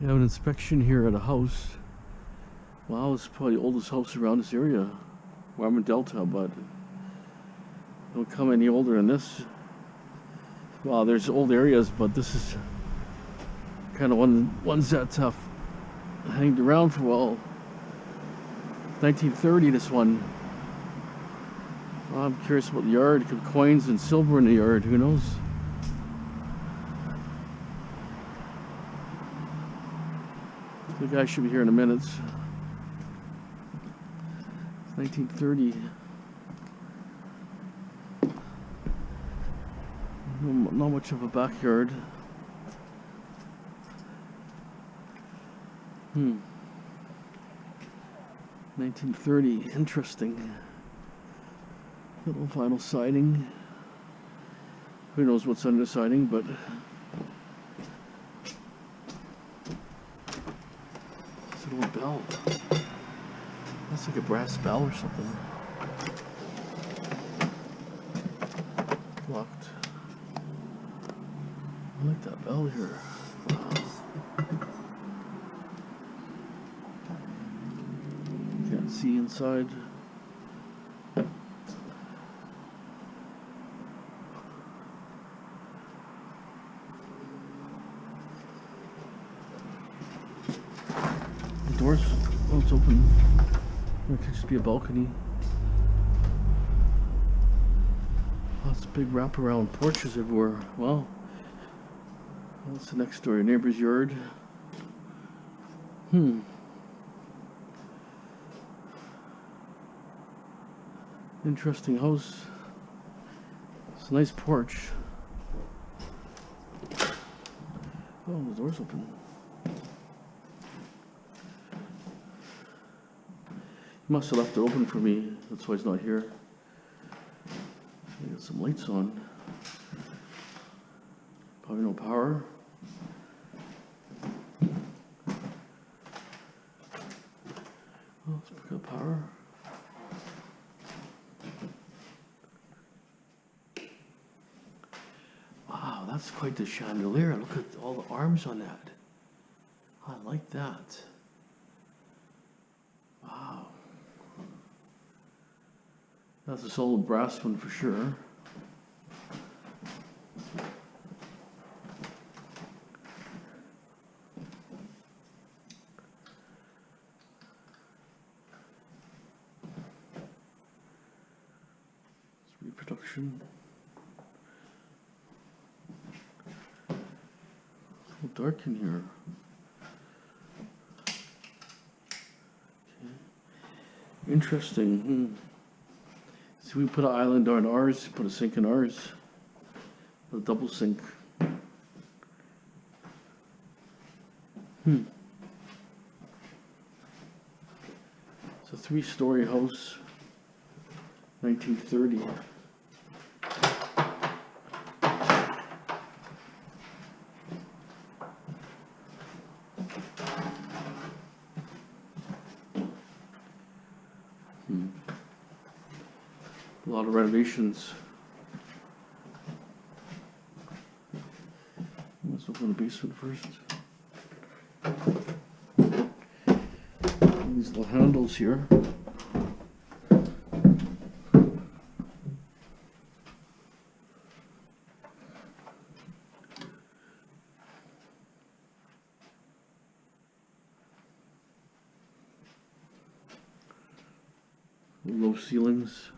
You have an inspection here at a house. Wow, it's probably the oldest house around this area. Well, I'm in Delta, but don't come any older than this. Well, there's old areas, but this is kind of ones that have hanged around for a while. 1930, this one. Well, I'm curious about the yard. Could coins and silver in the yard. Who knows? The guy should be here in a minute. It's 1930. Not much of a backyard. 1930. Interesting. Little vinyl siding. Who knows what's under the siding, but it's a little bell. That's like a brass bell or something. Locked. I like that bell here. Wow. Can't see inside. The doors, oh, it's open. It could just be a balcony. Lots of big wraparound porches everywhere. Wow. That's the next door, neighbor's yard. Interesting house. It's a nice porch. Oh, the door's open. He must have left it open for me. That's why he's not here. I got some lights on. Probably no power. Oh, let's pick up power. Wow, that's quite the chandelier. Look at all the arms on that. I like that. Wow. That's a solid brass one for sure. It's reproduction. It's a little dark in here. Okay. Interesting. So we put an island on ours, put a sink in ours, a double sink. It's a 3-story house, 1930. A lot of renovations. Let's open the basement first. These little handles here. Low ceilings.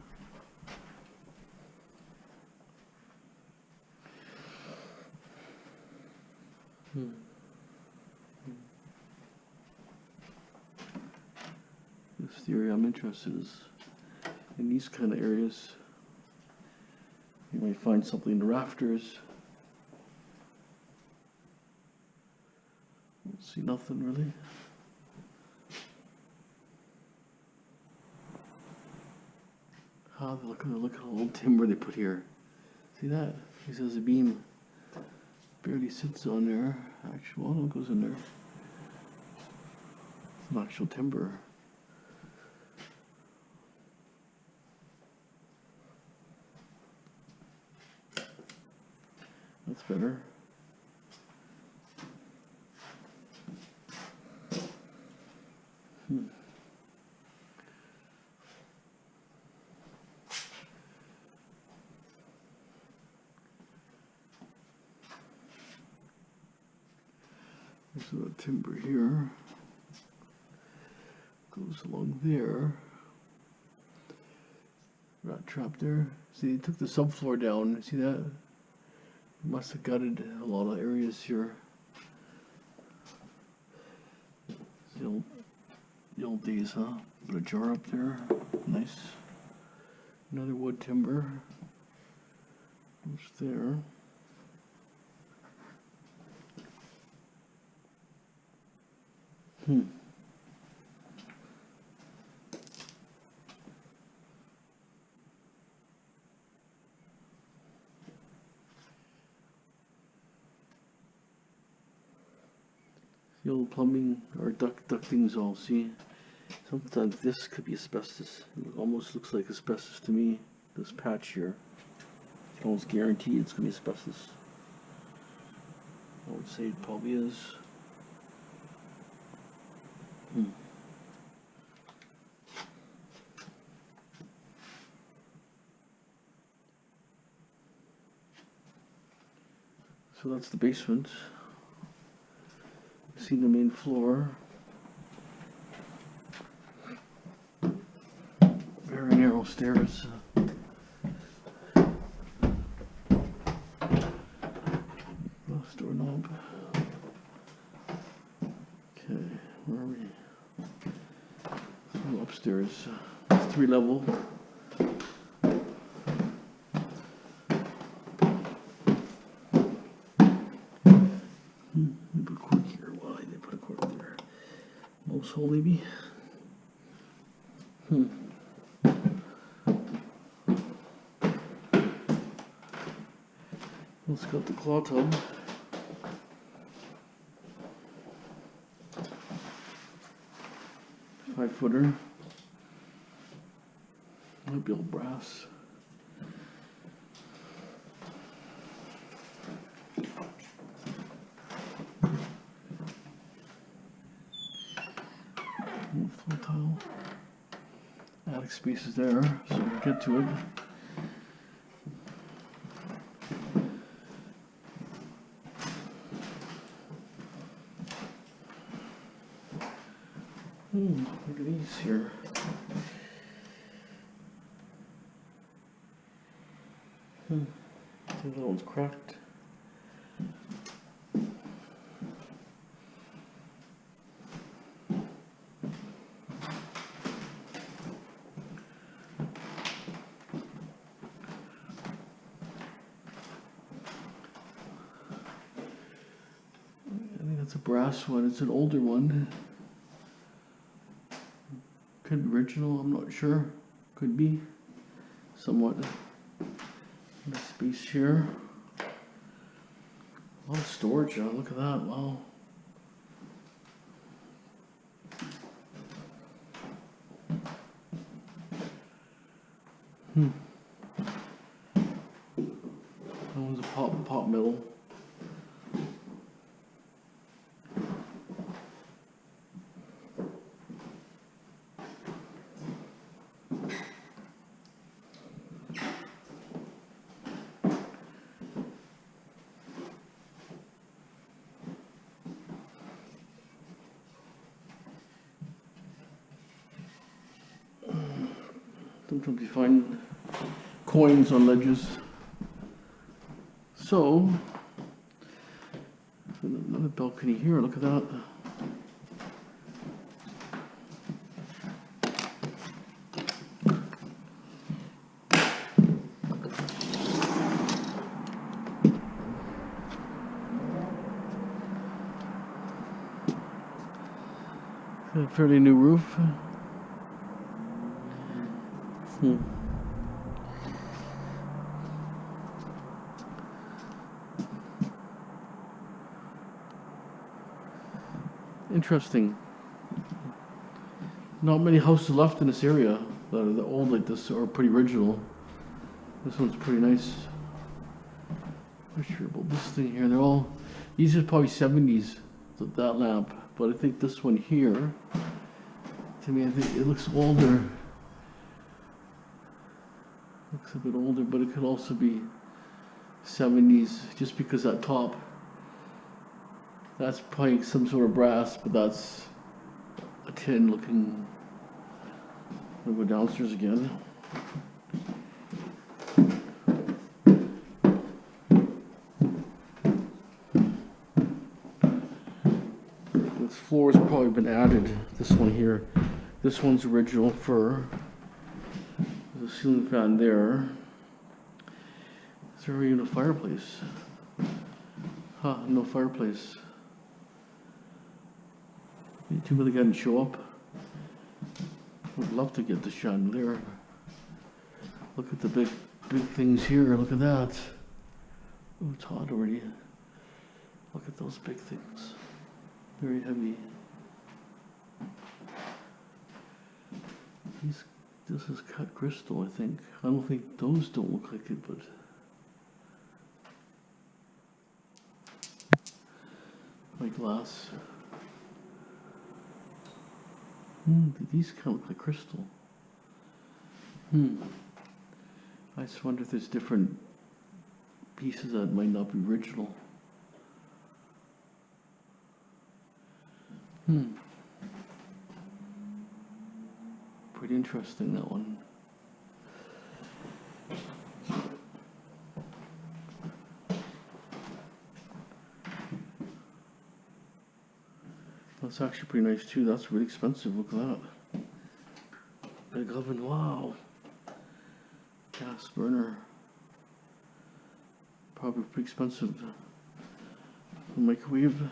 This theory I'm interested is in these kind of areas. You might find something in the rafters. Don't see nothing really. Oh, look at the old timber they put here. See that? He says the beam barely sits on there. Actually, well, it goes in there. It's an actual timber. That's better. There's a timber here. Goes along there. Rat trap there. See, they took the subfloor down. See that? Must have gutted a lot of areas here. The old days, huh? Put a jar up there. Nice. Another wood timber. What's there? The old plumbing or ducting's all, see? Sometimes this could be asbestos. It almost looks like asbestos to me. This patch here. I can almost guarantee it's going to be asbestos. I would say it probably is. So that's the basement. See the main floor. Very narrow stairs. Last doorknob. Okay, where are we? So upstairs. It's 3 level. Hole maybe. Let's got the claw tub. Five-footer. Might be old brass. Floor tile. Attic space is there, so we'll get to it. Look at these here. That one's cracked. It's a brass one. It's an older one. Could be original. I'm not sure. Could be. Somewhat. Nice space here. A lot of storage. Look at that. Wow. That one's a pot middle. Sometimes you find coins on ledges. So, another balcony here, look at that. A fairly new roof. Interesting. Not many houses left in this area that are old like this or pretty original. This one's pretty nice. Not sure about this thing here. They're all, these are probably 70s, that lamp. But I think this one here, to me, I think it looks older. Looks a bit older, but it could also be 70s, just because that top That's probably some sort of brass, but that's a tin looking. I'll go downstairs again. This floor's probably been added. This one here. This one's original fir. There's a ceiling fan there. Is there even a fireplace? Huh, no fireplace. Too bad they didn't show up. Would love to get the chandelier. Look at the big things here. Look at that. Oh, it's hot already. Look at those big things. Very heavy. This is cut crystal, I think. I don't think those don't look like it, but my glass. These kind of look like crystal. I just wonder if there's different pieces that might not be original. Pretty interesting, that one. That's actually pretty nice too. That's really expensive. Look at that. Big oven. Wow. Gas burner. Probably pretty expensive. The microwave.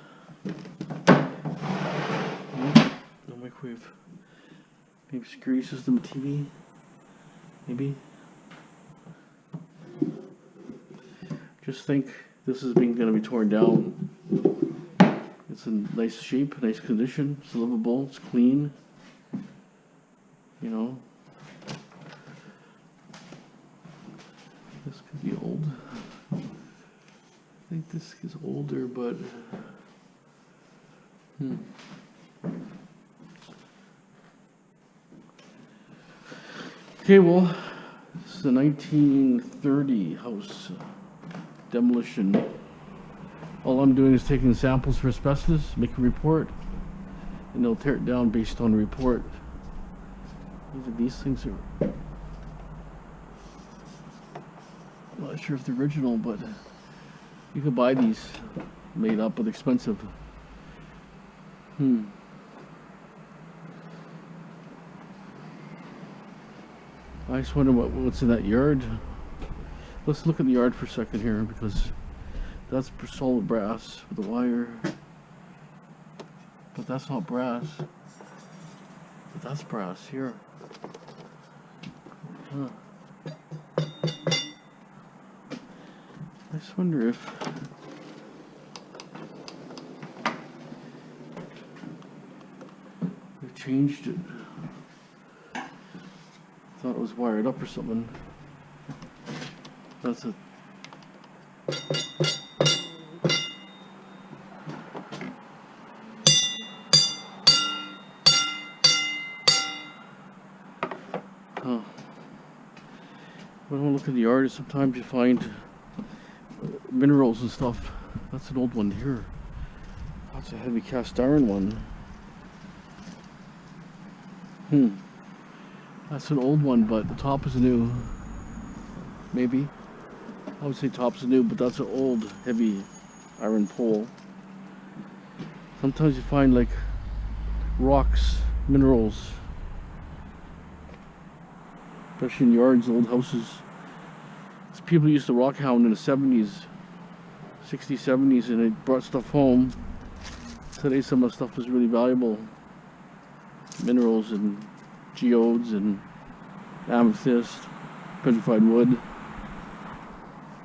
No microwave. Maybe security system, TV. Maybe. Just think this is going to be torn down. It's in nice shape, nice condition. It's livable. It's clean. You know. This could be old. I think this is older, but okay, well, this is a 1930 house demolition. All I'm doing is taking samples for asbestos, make a report, and they'll tear it down based on the report. These things are, I'm not sure if they're original, but you could buy these made up, but expensive. I just wonder what's in that yard. Let's look at the yard for a second here, because that's solid brass with the wire. But that's not brass. But that's brass here. I just wonder if they've changed it. Thought it was wired up or something. That's a when I look in the yard, sometimes you find minerals and stuff. That's an old one here. That's a heavy cast iron one. That's an old one, but the top is new. Maybe. I would say top's new, but that's an old, heavy iron pole. Sometimes you find like rocks, minerals, especially in yards, old houses. People used to rock hound in the 70s, 60s, 70s, and they brought stuff home. Today some of the stuff is really valuable. Minerals and geodes and amethyst, petrified wood.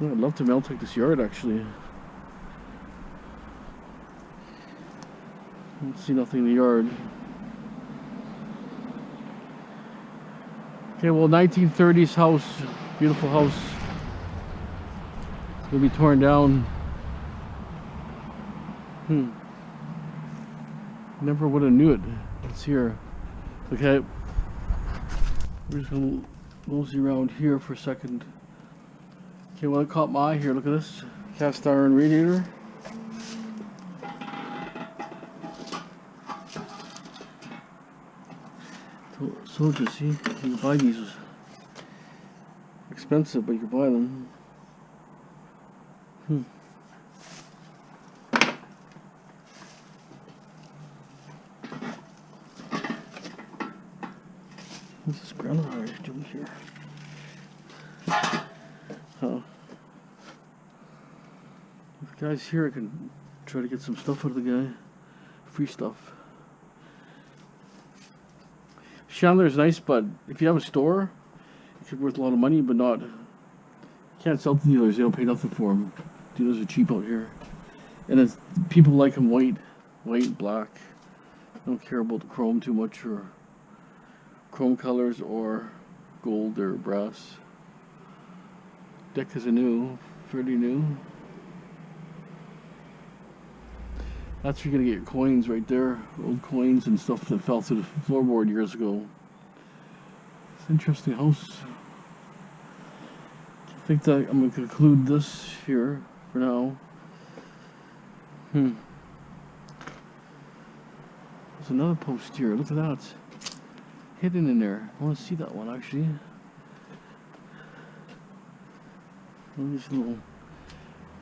I'd love to take this yard actually. I don't see nothing in the yard. Okay, well, 1930s house, beautiful house. It's gonna be torn down. Never would have knew it. It's here. Okay. We're just gonna mosey around here for a second. Okay, what caught my eye here, look at this. Cast iron radiator. told you, see, you can buy these. Expensive, but you can buy them. What's this groundwater doing here? Oh. If the guy's here, I can try to get some stuff out of the guy. Free stuff. Chandler's nice, but if you have a store, it could be worth a lot of money, but not. You can't sell to dealers, they don't pay nothing for them. Dealers are cheap out here. And it's, people like them white, black. They don't care about the chrome too much, or chrome colors, or gold or brass. Deck is fairly new. That's where you're gonna get your coins right there. Old coins and stuff that fell through the floorboard years ago. It's an interesting house. I think that I'm gonna conclude this here for now. There's another post here. Look at that. Hidden in there. I want to see that one actually. These little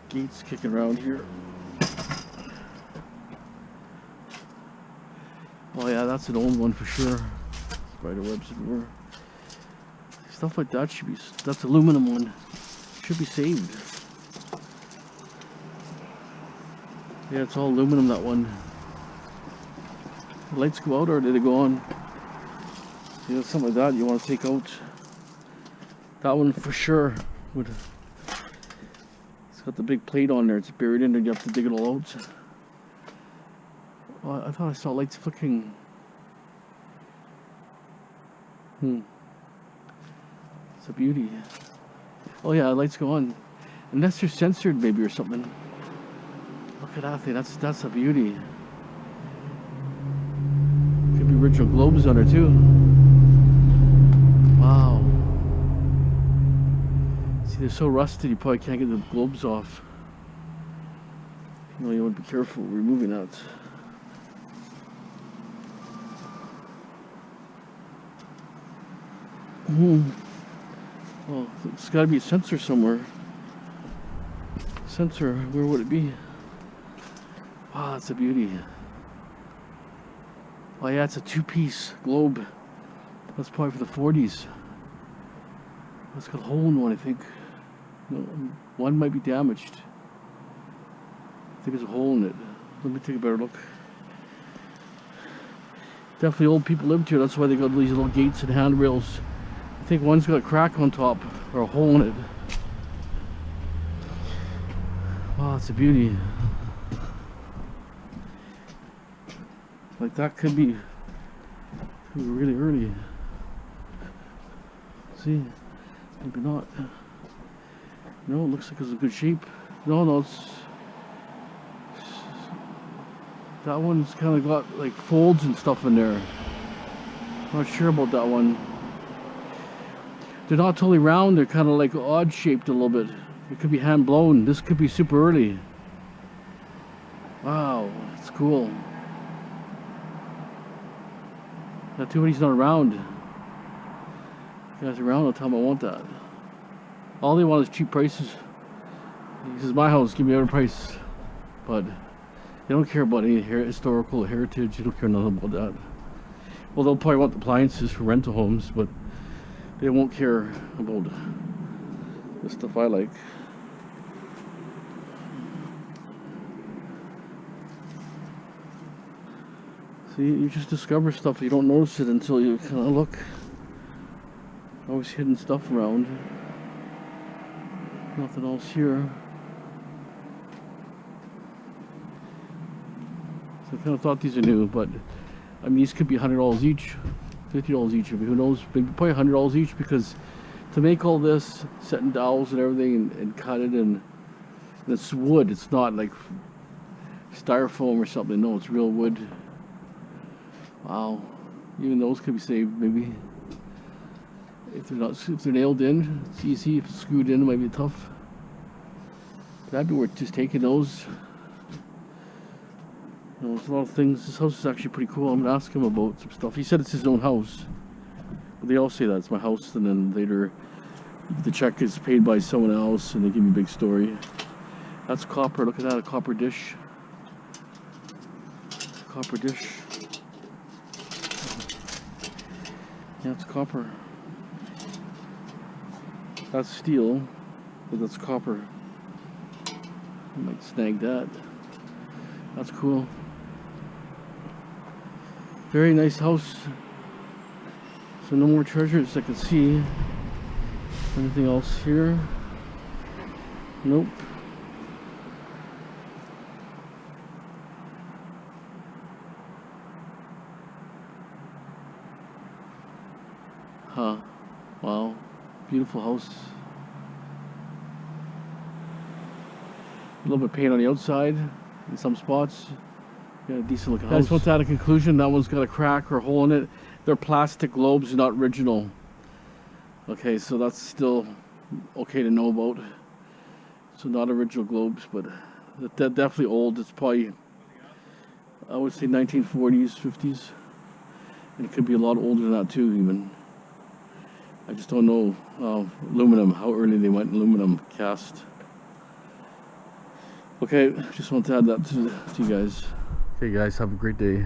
gates kicking around here. Oh yeah, that's an old one for sure. Spider webs everywhere. Stuff like that should be, that's aluminum one. Should be saved. Yeah, it's all aluminum, that one. The lights go out or did they go on? Yeah, something like that you want to take out. That one for sure would. It's got the big plate on there, it's buried in there, you have to dig it all out. Oh, I thought I saw lights flicking. It's a beauty. Oh yeah, lights go on. Unless they're censored maybe or something. Look at that thing, that's a beauty. Could be original globes on there too. Wow. See, they're so rusted you probably can't get the globes off. You know, you want to be careful removing that. Well, it's got to be a sensor somewhere. Sensor, where would it be? Wow, that's a beauty. Oh yeah, it's a two-piece globe. That's probably for the 40s. It's got a hole in one, I think. No, one might be damaged. I think there's a hole in it. Let me take a better look. Definitely old people lived here. That's why they got these little gates and handrails. I think one's got a crack on top, or a hole in it. Wow, it's a beauty. Like that could be really early. See, maybe not. No, it looks like it's in good shape. No, it's that one's kind of got like folds and stuff in there. Not sure about that one. They're not totally round, they're kind of like odd shaped a little bit. It could be hand blown. This could be super early. Wow, it's cool. Not too bad he's not around. If the guy's around, I'll tell him I want that. All they want is cheap prices. He says, my house, give me every price. But they don't care about any historical heritage. They don't care nothing about that. Well, they'll probably want appliances for rental homes, but they won't care about the stuff I like. See, you just discover stuff. You don't notice it until you kind of look. Always hidden stuff around. Nothing else here. So I kind of thought these are new, but I mean, these could be $100 each. $50 each, who knows, maybe probably $100 each, because to make all this, setting dowels and everything, and cut it, and it's wood, it's not like styrofoam or something, no, it's real wood. Wow, even those could be saved maybe. If they're nailed in, it's easy. If it's screwed in, it might be tough. That'd be worth just taking those. You know, there's a lot of things. This house is actually pretty cool. I'm gonna ask him about some stuff. He said it's his own house. They all say that it's my house, and then later the check is paid by someone else, and they give me a big story. That's copper. Look at that, a copper dish. Copper dish. Yeah, it's copper. That's steel, but that's copper. I might snag that. That's cool. Very nice house. So no more treasures I can see. Anything else here? Nope. Huh. Wow. Beautiful house. A little bit of paint on the outside in some spots. Yeah, decent looking house. I just want to add a conclusion. That one's got a crack or a hole in it. They're plastic globes, not original. Okay, so that's still okay to know about. So not original globes, but they're definitely old. It's probably, I would say 1940s, 50s. And it could be a lot older than that too, even. I just don't know aluminum, how early they went aluminum cast. Okay, just want to add that to you guys. Okay guys, have a great day.